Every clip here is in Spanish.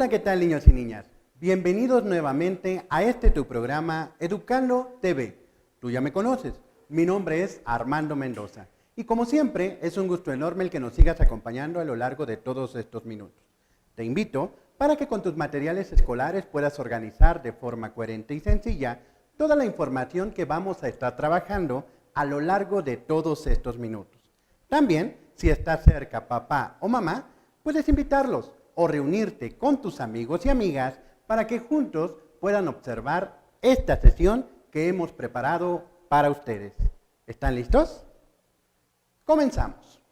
Hola, ¿qué tal, niños y niñas? Bienvenidos nuevamente a tu programa Educando TV. Tú ya me conoces, mi nombre es Armando Mendoza y como siempre es un gusto enorme el que nos sigas acompañando a lo largo de todos estos minutos. Te invito para que con tus materiales escolares puedas organizar de forma coherente y sencilla toda la información que vamos a estar trabajando a lo largo de todos estos minutos. También, si estás cerca papá o mamá, puedes invitarlos o reunirte con tus amigos y amigas para que juntos puedan observar esta sesión que hemos preparado para ustedes. ¿Están listos? Comenzamos.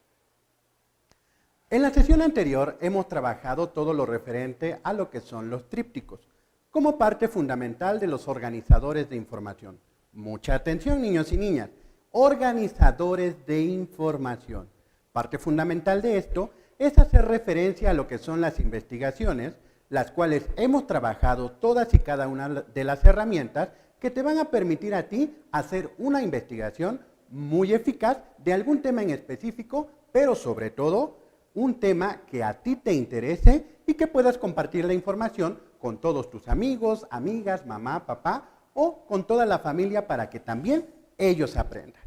En la sesión anterior hemos trabajado todo lo referente a lo que son los trípticos, como parte fundamental de los organizadores de información. Mucha atención, niños y niñas. Organizadores de información. Parte fundamental de esto es hacer referencia a lo que son las investigaciones, las cuales hemos trabajado todas y cada una de las herramientas que te van a permitir a ti hacer una investigación muy eficaz de algún tema en específico, pero sobre todo un tema que a ti te interese y que puedas compartir la información con todos tus amigos, amigas, mamá, papá o con toda la familia para que también ellos aprendan.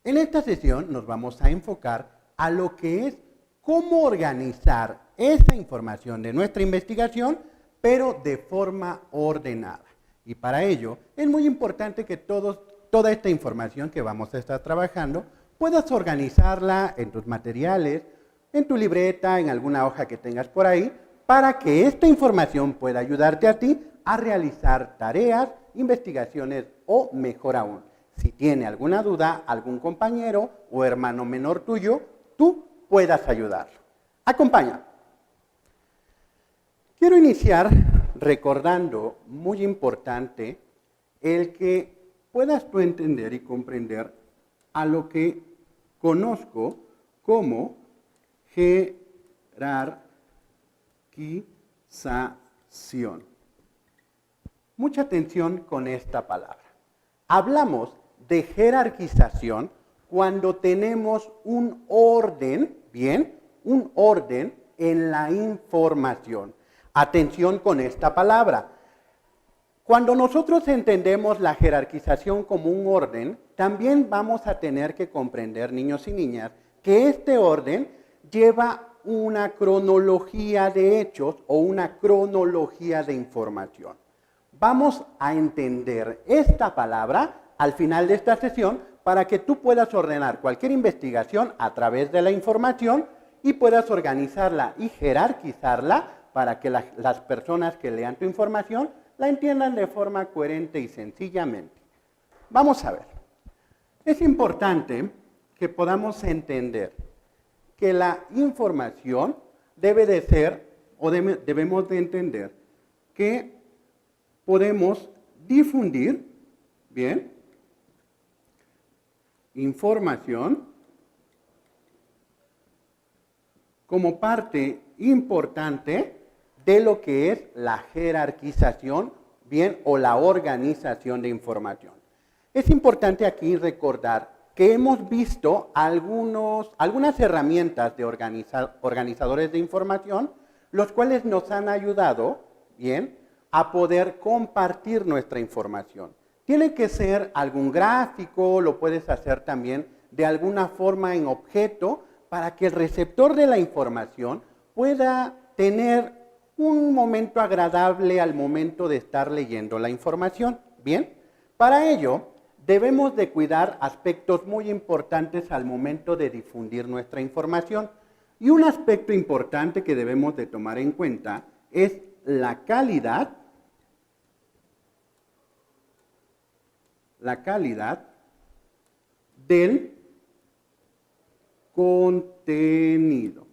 En esta sesión nos vamos a enfocar a lo que es cómo organizar esa información de nuestra investigación, pero de forma ordenada. Y para ello es muy importante que toda esta información que vamos a estar trabajando, puedas organizarla en tus materiales, en tu libreta, en alguna hoja que tengas por ahí, para que esta información pueda ayudarte a ti a realizar tareas, investigaciones o, mejor aún, si tiene alguna duda, algún compañero o hermano menor tuyo, tú puedas ayudarlo. Acompáñame. Quiero iniciar recordando, muy importante, el que puedas tú entender y comprender a lo que conozco como jerarquización. Mucha atención con esta palabra. Hablamos de jerarquización cuando tenemos un orden, bien, un orden en la información. Atención con esta palabra. Cuando nosotros entendemos la jerarquización como un orden, también vamos a tener que comprender, niños y niñas, que este orden lleva una cronología de hechos o una cronología de información. Vamos a entender esta palabra al final de esta sesión para que tú puedas ordenar cualquier investigación a través de la información y puedas organizarla y jerarquizarla para que las personas que lean tu información la entiendan de forma coherente y sencillamente. Vamos a ver. Es importante que podamos entender que la información debe de ser, o debemos de entender, que podemos difundir, bien, información como parte importante de lo que es la jerarquización, bien, o la organización de información. Es importante aquí recordar que hemos visto algunas herramientas de organizadores de información, los cuales nos han ayudado, bien, a poder compartir nuestra información. Tiene que ser algún gráfico, lo puedes hacer también de alguna forma en objeto, para que el receptor de la información pueda tener un momento agradable al momento de estar leyendo la información. Bien, para ello debemos de cuidar aspectos muy importantes al momento de difundir nuestra información. Y un aspecto importante que debemos de tomar en cuenta es la calidad del contenido.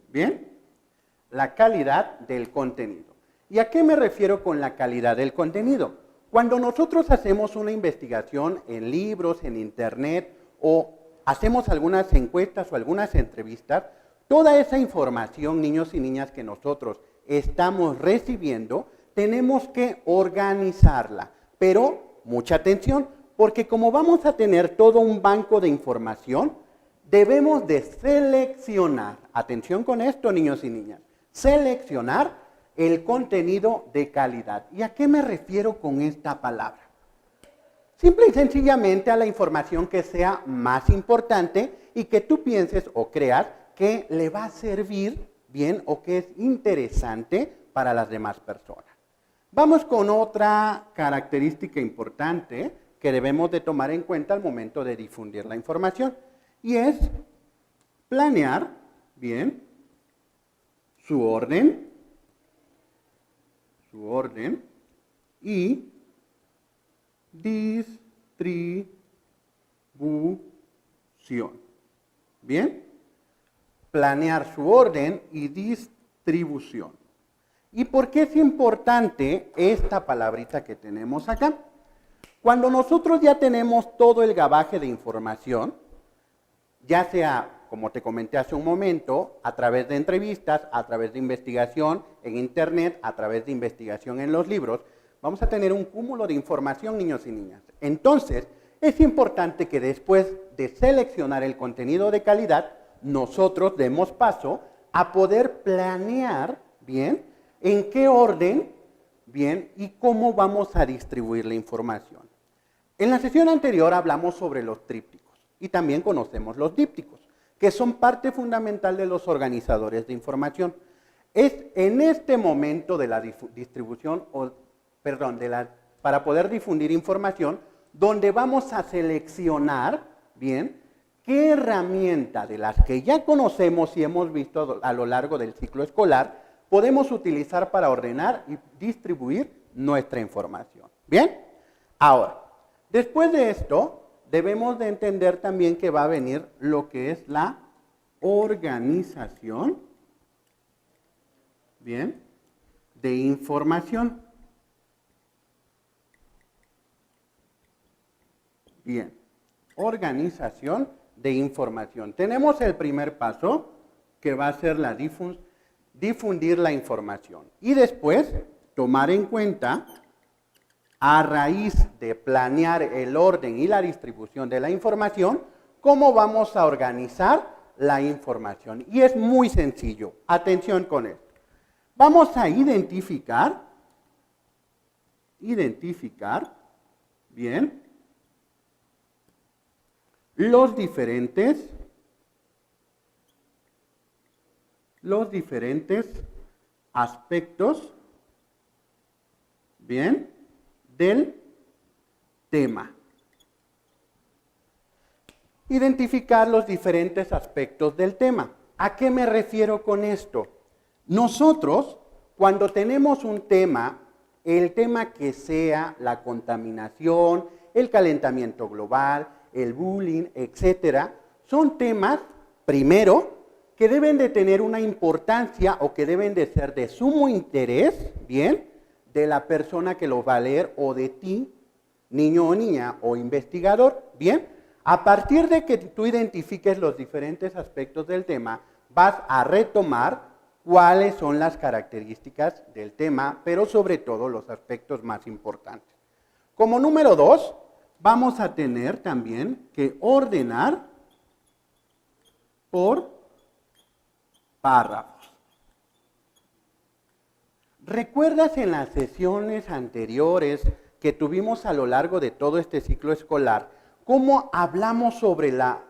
¿Bien? La calidad del contenido. ¿Y a qué me refiero con la calidad del contenido? Cuando nosotros hacemos una investigación en libros, en internet, o hacemos algunas encuestas o algunas entrevistas, toda esa información, niños y niñas, que nosotros estamos recibiendo, tenemos que organizarla. Pero, mucha atención, porque como vamos a tener todo un banco de información, debemos de seleccionar, atención con esto, niños y niñas, seleccionar el contenido de calidad. ¿Y a qué me refiero con esta palabra? Simple y sencillamente a la información que sea más importante y que tú pienses o creas que le va a servir bien o que es interesante para las demás personas. Vamos con otra característica importante que debemos de tomar en cuenta al momento de difundir la información y es planear bien su orden y distribución. ¿Bien? Planear su orden y distribución. ¿Y por qué es importante esta palabrita que tenemos acá? Cuando nosotros ya tenemos todo el gabaje de información, ya sea, como te comenté hace un momento, a través de entrevistas, a través de investigación en internet, a través de investigación en los libros, vamos a tener un cúmulo de información, niños y niñas. Entonces, es importante que después de seleccionar el contenido de calidad, nosotros demos paso a poder planear bien en qué orden bien y cómo vamos a distribuir la información. En la sesión anterior hablamos sobre los trípticos y también conocemos los dípticos, que son parte fundamental de los organizadores de información. Es en este momento de la distribución, para poder difundir información, donde vamos a seleccionar, bien, qué herramienta de las que ya conocemos y hemos visto a lo largo del ciclo escolar, podemos utilizar para ordenar y distribuir nuestra información. ¿Bien? Ahora, después de esto, debemos de entender también que va a venir lo que es la organización, ¿bien?, de información. Bien, organización de información. Tenemos el primer paso, que va a ser la difundir la información. Y después, tomar en cuenta, a raíz de planear el orden y la distribución de la información, cómo vamos a organizar la información. Y es muy sencillo. Atención con esto. Vamos a identificar, bien, los diferentes aspectos, bien, del tema. Identificar los diferentes aspectos del tema. ¿A qué me refiero con esto? Nosotros, cuando tenemos un tema, el tema que sea la contaminación, el calentamiento global, el bullying, etcétera, son temas, primero, que deben de tener una importancia o que deben de ser de sumo interés, bien, de la persona que los va a leer o de ti, niño o niña o investigador, bien. A partir de que tú identifiques los diferentes aspectos del tema, vas a retomar cuáles son las características del tema, pero sobre todo los aspectos más importantes. Como número 2, vamos a tener también que ordenar por párrafos. ¿Recuerdas en las sesiones anteriores que tuvimos a lo largo de todo este ciclo escolar cómo hablamos sobre la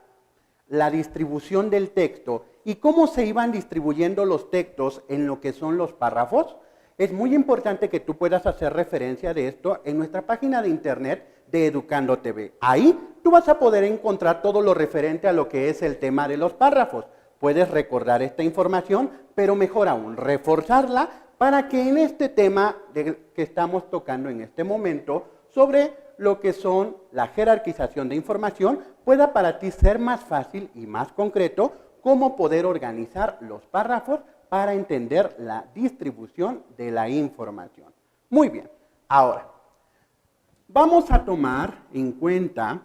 distribución del texto y cómo se iban distribuyendo los textos en lo que son los párrafos? Es muy importante que tú puedas hacer referencia de esto en nuestra página de internet de Educando TV. Ahí tú vas a poder encontrar todo lo referente a lo que es el tema de los párrafos. Puedes recordar esta información, pero mejor aún, reforzarla para que en este tema que estamos tocando en este momento, sobre lo que son la jerarquización de información, pueda para ti ser más fácil y más concreto cómo poder organizar los párrafos para entender la distribución de la información. Muy bien, ahora, vamos a tomar en cuenta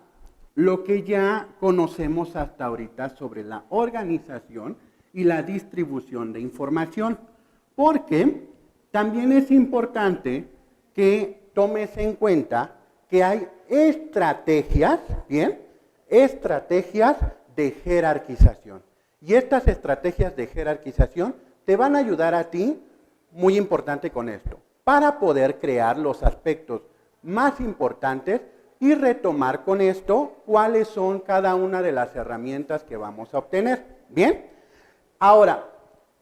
lo que ya conocemos hasta ahorita sobre la organización y la distribución de información, porque también es importante que tomes en cuenta que hay estrategias, ¿bien? Estrategias de jerarquización. Y estas estrategias de jerarquización te van a ayudar a ti muy importante con esto, para poder crear los aspectos más importantes y retomar con esto cuáles son cada una de las herramientas que vamos a obtener. ¿Bien? Ahora,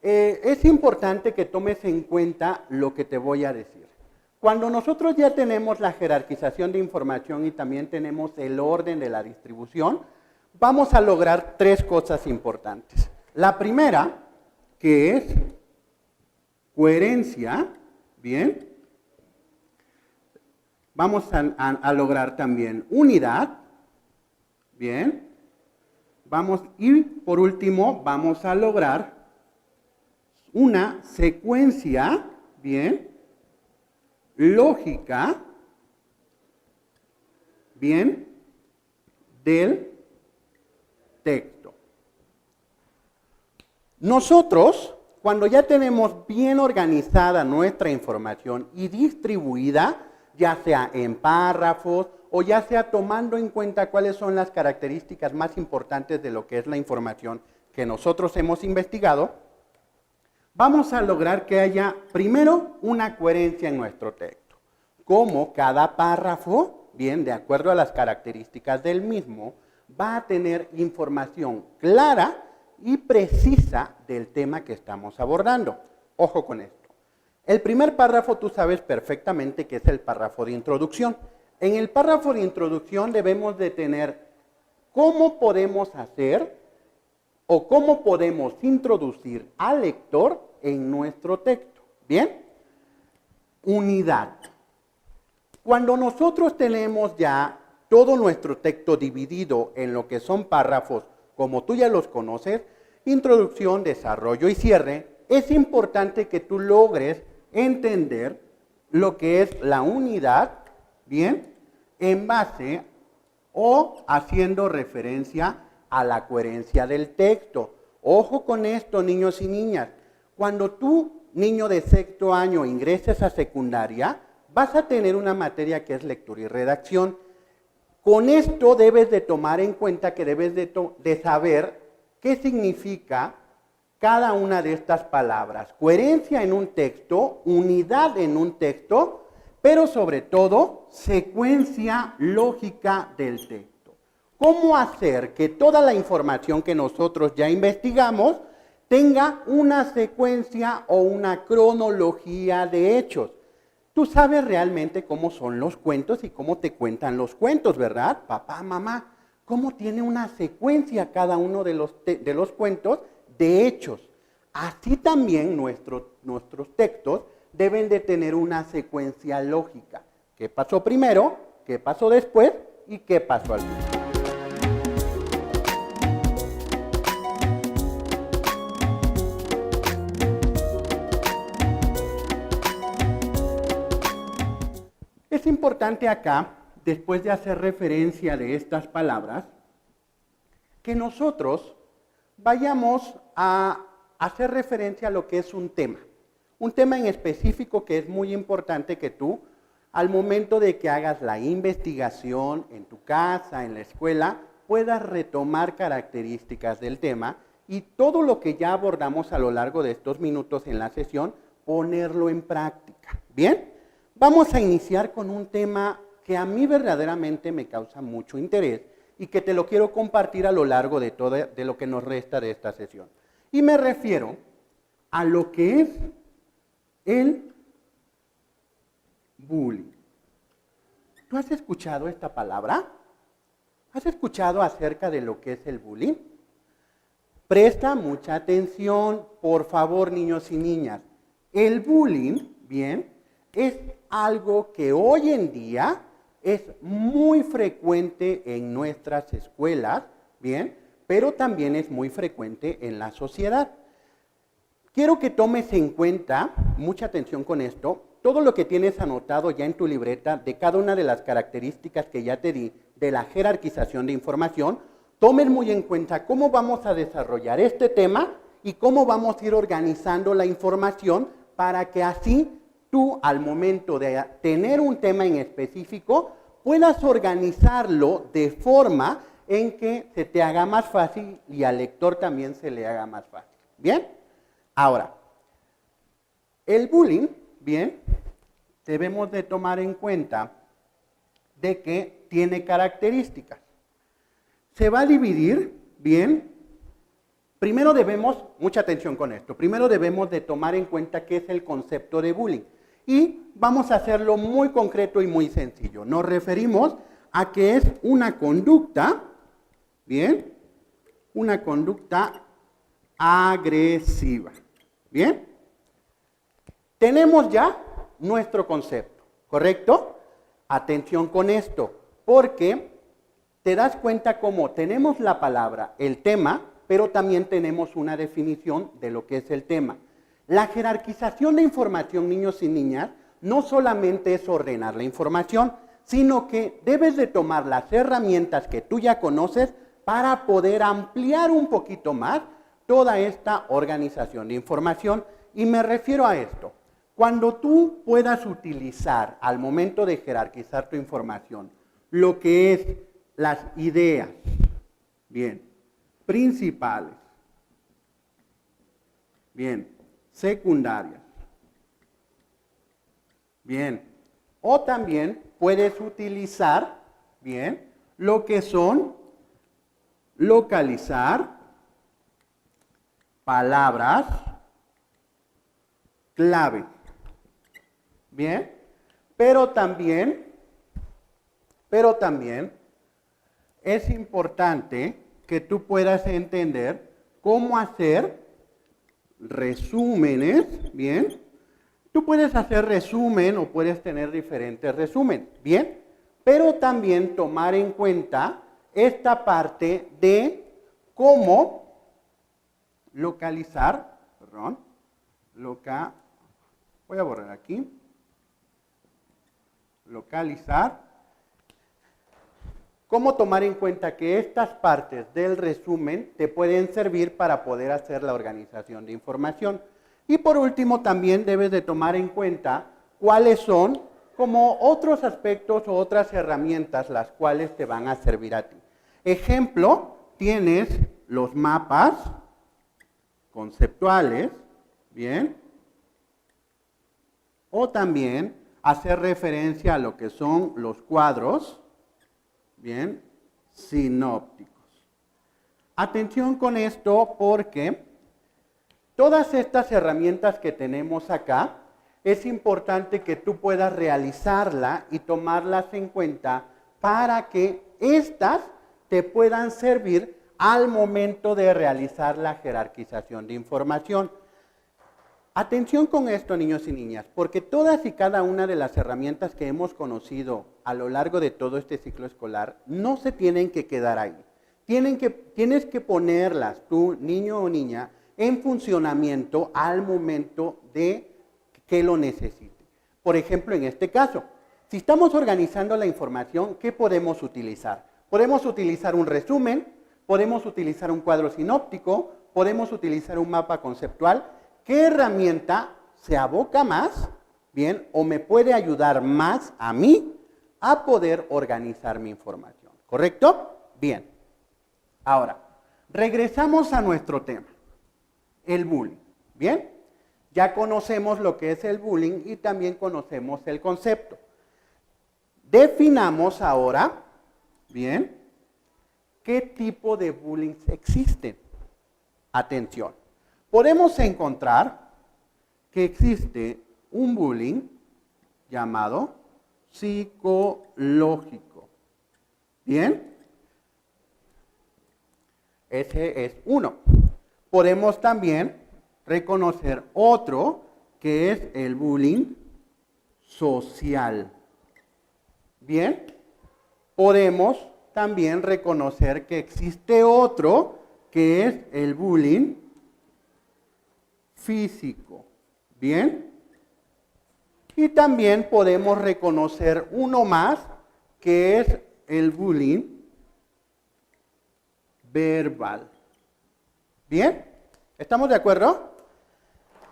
es importante que tomes en cuenta lo que te voy a decir. Cuando nosotros ya tenemos la jerarquización de información y también tenemos el orden de la distribución, vamos a lograr tres cosas importantes. La primera, que es coherencia, ¿bien? Vamos a lograr también unidad, ¿bien? Y por último, vamos a lograr una secuencia, ¿bien? Lógica, ¿bien? Del texto. Nosotros, cuando ya tenemos bien organizada nuestra información y distribuida, ya sea en párrafos o ya sea tomando en cuenta cuáles son las características más importantes de lo que es la información que nosotros hemos investigado, vamos a lograr que haya primero una coherencia en nuestro texto. Como cada párrafo, bien, de acuerdo a las características del mismo, va a tener información clara y precisa del tema que estamos abordando. Ojo con esto. El primer párrafo tú sabes perfectamente que es el párrafo de introducción. En el párrafo de introducción debemos de tener cómo podemos hacer o cómo podemos introducir al lector en nuestro texto. ¿Bien? Unidad. Cuando nosotros tenemos ya todo nuestro texto dividido en lo que son párrafos, como tú ya los conoces, introducción, desarrollo y cierre, es importante que tú logres entender lo que es la unidad, ¿bien? En base o haciendo referencia a la coherencia del texto. Ojo con esto, niños y niñas. Cuando tú, niño de sexto año, ingreses a secundaria, vas a tener una materia que es lectura y redacción. Con esto debes de tomar en cuenta que debes de saber qué significa cada una de estas palabras. Coherencia en un texto, unidad en un texto, pero sobre todo, secuencia lógica del texto. ¿Cómo hacer que toda la información que nosotros ya investigamos tenga una secuencia o una cronología de hechos? Tú sabes realmente cómo son los cuentos y cómo te cuentan los cuentos, ¿verdad? Papá, mamá, cómo tiene una secuencia cada uno de los cuentos de hechos. Así también nuestros textos deben de tener una secuencia lógica. ¿Qué pasó primero? ¿Qué pasó después? ¿Y qué pasó al final? Es importante acá, después de hacer referencia de estas palabras, que nosotros vayamos a hacer referencia a lo que es un tema en específico que es muy importante que tú, al momento de que hagas la investigación en tu casa, en la escuela, puedas retomar características del tema y todo lo que ya abordamos a lo largo de estos minutos en la sesión, ponerlo en práctica. ¿Bien? Vamos a iniciar con un tema que a mí verdaderamente me causa mucho interés y que te lo quiero compartir a lo largo de lo que nos resta de esta sesión. Y me refiero a lo que es el bullying. ¿Tú has escuchado esta palabra? ¿Has escuchado acerca de lo que es el bullying? Presta mucha atención, por favor, niños y niñas. El bullying, bien, es algo que hoy en día es muy frecuente en nuestras escuelas, bien, pero también es muy frecuente en la sociedad. Quiero que tomes en cuenta, mucha atención con esto, todo lo que tienes anotado ya en tu libreta de cada una de las características que ya te di de la jerarquización de información, tomen muy en cuenta cómo vamos a desarrollar este tema y cómo vamos a ir organizando la información para que así tú, al momento de tener un tema en específico, puedas organizarlo de forma en que se te haga más fácil y al lector también se le haga más fácil. ¿Bien? Ahora, El bullying, bien, debemos de tomar en cuenta de que tiene características. Se va a dividir, bien, primero debemos, mucha atención con esto, primero debemos de tomar en cuenta qué es el concepto de bullying. Y vamos a hacerlo muy concreto y muy sencillo. Nos referimos a que es una conducta, bien, una conducta agresiva, bien. Tenemos ya nuestro concepto, ¿correcto? Atención con esto, porque te das cuenta cómo tenemos la palabra, el tema, pero también tenemos una definición de lo que es el tema. La jerarquización de información, niños y niñas, no solamente es ordenar la información, sino que debes de tomar las herramientas que tú ya conoces para poder ampliar un poquito más toda esta organización de información. Y me refiero a esto. Cuando tú puedas utilizar al momento de jerarquizar tu información lo que es las ideas, bien, principales, bien, secundarias, bien, o también puedes utilizar, bien, lo que son localizar palabras clave, bien, pero también es importante que tú puedas entender cómo hacer resúmenes, bien. Tú puedes hacer resumen o puedes tener diferentes resúmenes, bien, pero también tomar en cuenta esta parte de cómo localizar, voy a borrar aquí, localizar, cómo tomar en cuenta que estas partes del resumen te pueden servir para poder hacer la organización de información. Y por último, también debes de tomar en cuenta cuáles son como otros aspectos o otras herramientas las cuales te van a servir a ti. Ejemplo, tienes los mapas conceptuales, ¿bien? O también hacer referencia a lo que son los cuadros, ¿bien? Sinópticos. Atención con esto porque todas estas herramientas que tenemos acá, es importante que tú puedas realizarla y tomarlas en cuenta para que éstas te puedan servir al momento de realizar la jerarquización de información. Atención con esto, niños y niñas, porque todas y cada una de las herramientas que hemos conocido a lo largo de todo este ciclo escolar no se tienen que quedar ahí. Tienes que ponerlas, tú, niño o niña, en funcionamiento al momento de que lo necesite. Por ejemplo, en este caso, si estamos organizando la información, ¿qué podemos utilizar? Podemos utilizar un resumen, podemos utilizar un cuadro sinóptico, podemos utilizar un mapa conceptual. ¿Qué herramienta se aboca más, bien, o me puede ayudar más a mí a poder organizar mi información? ¿Correcto? Bien. Ahora, regresamos a nuestro tema, el bullying. ¿Bien? Ya conocemos lo que es el bullying y también conocemos el concepto. Definamos ahora, ¿bien?, qué tipo de bullying existen. Atención. Podemos encontrar que existe un bullying llamado psicológico. ¿Bien? Ese es uno. Podemos también reconocer otro que es el bullying social. ¿Bien? Podemos también reconocer que existe otro que es el bullying físico. ¿Bien? Y también podemos reconocer uno más que es el bullying verbal. ¿Bien? ¿Estamos de acuerdo?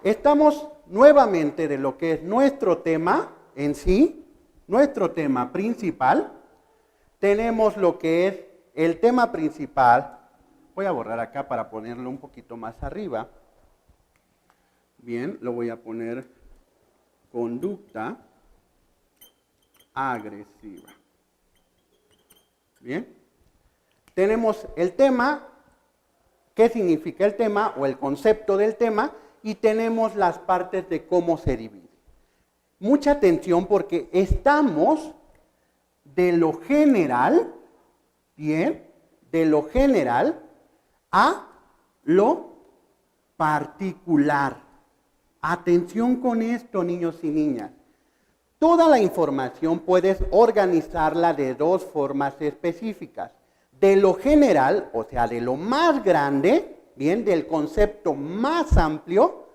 Estamos nuevamente de lo que es nuestro tema en sí, nuestro tema principal. Tenemos lo que es el tema principal. Voy a borrar acá para ponerlo un poquito más arriba. Bien, lo voy a poner conducta agresiva. Bien. Tenemos el tema, qué significa el tema o el concepto del tema, y tenemos las partes de cómo se divide. Mucha atención porque estamos de lo general, bien, de lo general a lo particular. Atención con esto, niños y niñas. Toda la información puedes organizarla de dos formas específicas. De lo general, o sea, de lo más grande, bien, del concepto más amplio,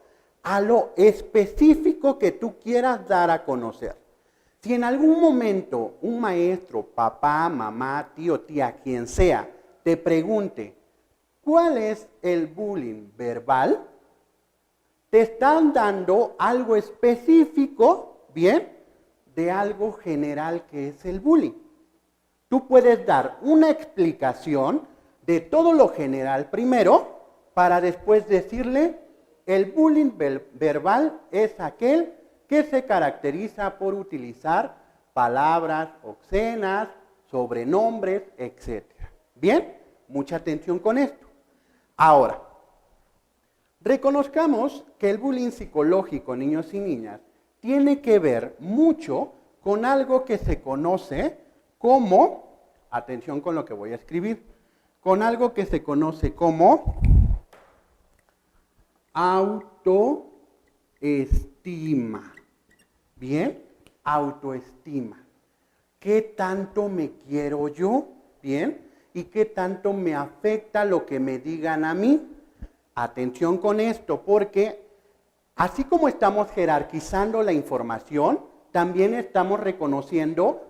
a lo específico que tú quieras dar a conocer. Si en algún momento un maestro, papá, mamá, tío, tía, quien sea, te pregunte, ¿cuál es el bullying verbal? Te están dando algo específico, bien, de algo general que es el bullying. Tú puedes dar una explicación de todo lo general primero, para después decirle, el bullying verbal es aquel que se caracteriza por utilizar palabras obscenas, sobrenombres, etc. Bien, mucha atención con esto. Ahora, reconozcamos que el bullying psicológico, niños y niñas, tiene que ver mucho con algo que se conoce como, atención con lo que voy a escribir, con algo que se conoce como autoestima. Bien, autoestima. ¿Qué tanto me quiero yo? Bien, ¿y qué tanto me afecta lo que me digan a mí? Atención con esto, porque así como estamos jerarquizando la información, también estamos reconociendo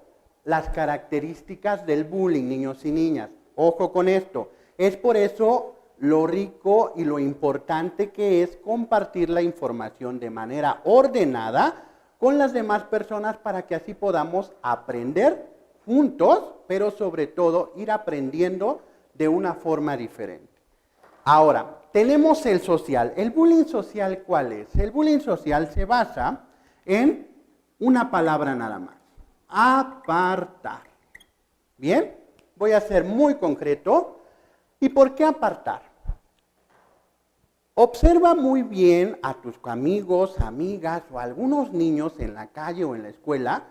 las características del bullying, niños y niñas. Ojo con esto. Es por eso lo rico y lo importante que es compartir la información de manera ordenada con las demás personas para que así podamos aprender juntos, pero sobre todo ir aprendiendo de una forma diferente. Ahora, tenemos el social. ¿El bullying social cuál es? El bullying social se basa en una palabra nada más. Apartar. Bien, voy a ser muy concreto. ¿Y por qué apartar? Observa muy bien a tus amigos, amigas o algunos niños en la calle o en la escuela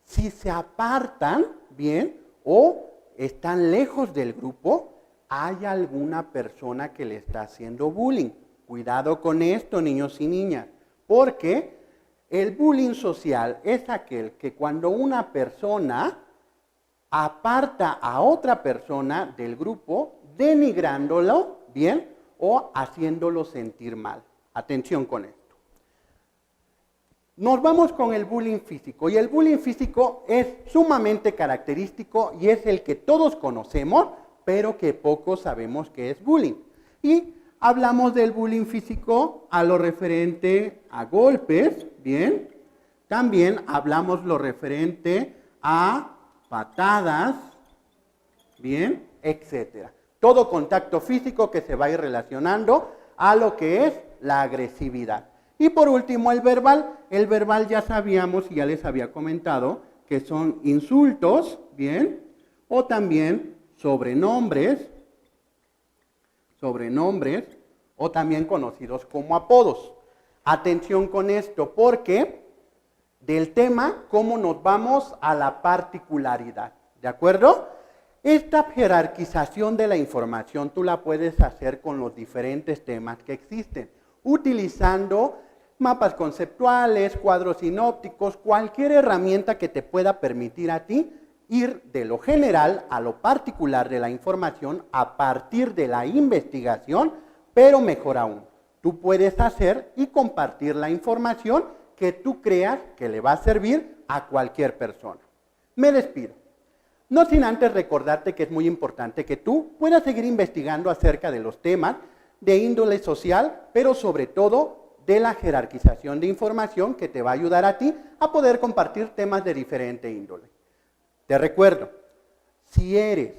si se apartan bien o están lejos del grupo, hay alguna persona que le está haciendo bullying. Cuidado con esto, niños y niñas, porque el bullying social es aquel que cuando una persona aparta a otra persona del grupo, denigrándolo, bien, o haciéndolo sentir mal. Atención con esto. Nos vamos con el bullying físico, y el bullying físico es sumamente característico y es el que todos conocemos, pero que pocos sabemos que es bullying. Y hablamos del bullying físico a lo referente a golpes, bien. También hablamos lo referente a patadas, bien, etcétera. Todo contacto físico que se va a ir relacionando a lo que es la agresividad. Y por último, el verbal. El verbal ya sabíamos y ya les había comentado que son insultos, bien, o también sobrenombres, o también conocidos como apodos. Atención con esto, porque del tema, cómo nos vamos a la particularidad, ¿de acuerdo? Esta jerarquización de la información tú la puedes hacer con los diferentes temas que existen, utilizando mapas conceptuales, cuadros sinópticos, cualquier herramienta que te pueda permitir a ti ir de lo general a lo particular de la información a partir de la investigación, pero mejor aún, tú puedes hacer y compartir la información que tú creas que le va a servir a cualquier persona. Me despido. No sin antes recordarte que es muy importante que tú puedas seguir investigando acerca de los temas de índole social, pero sobre todo de la jerarquización de información que te va a ayudar a ti a poder compartir temas de diferente índole. Te recuerdo, si eres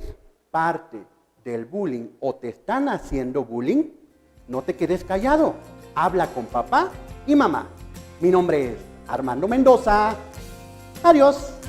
parte del bullying o te están haciendo bullying, no te quedes callado. Habla con papá y mamá. Mi nombre es Armando Mendoza. Adiós.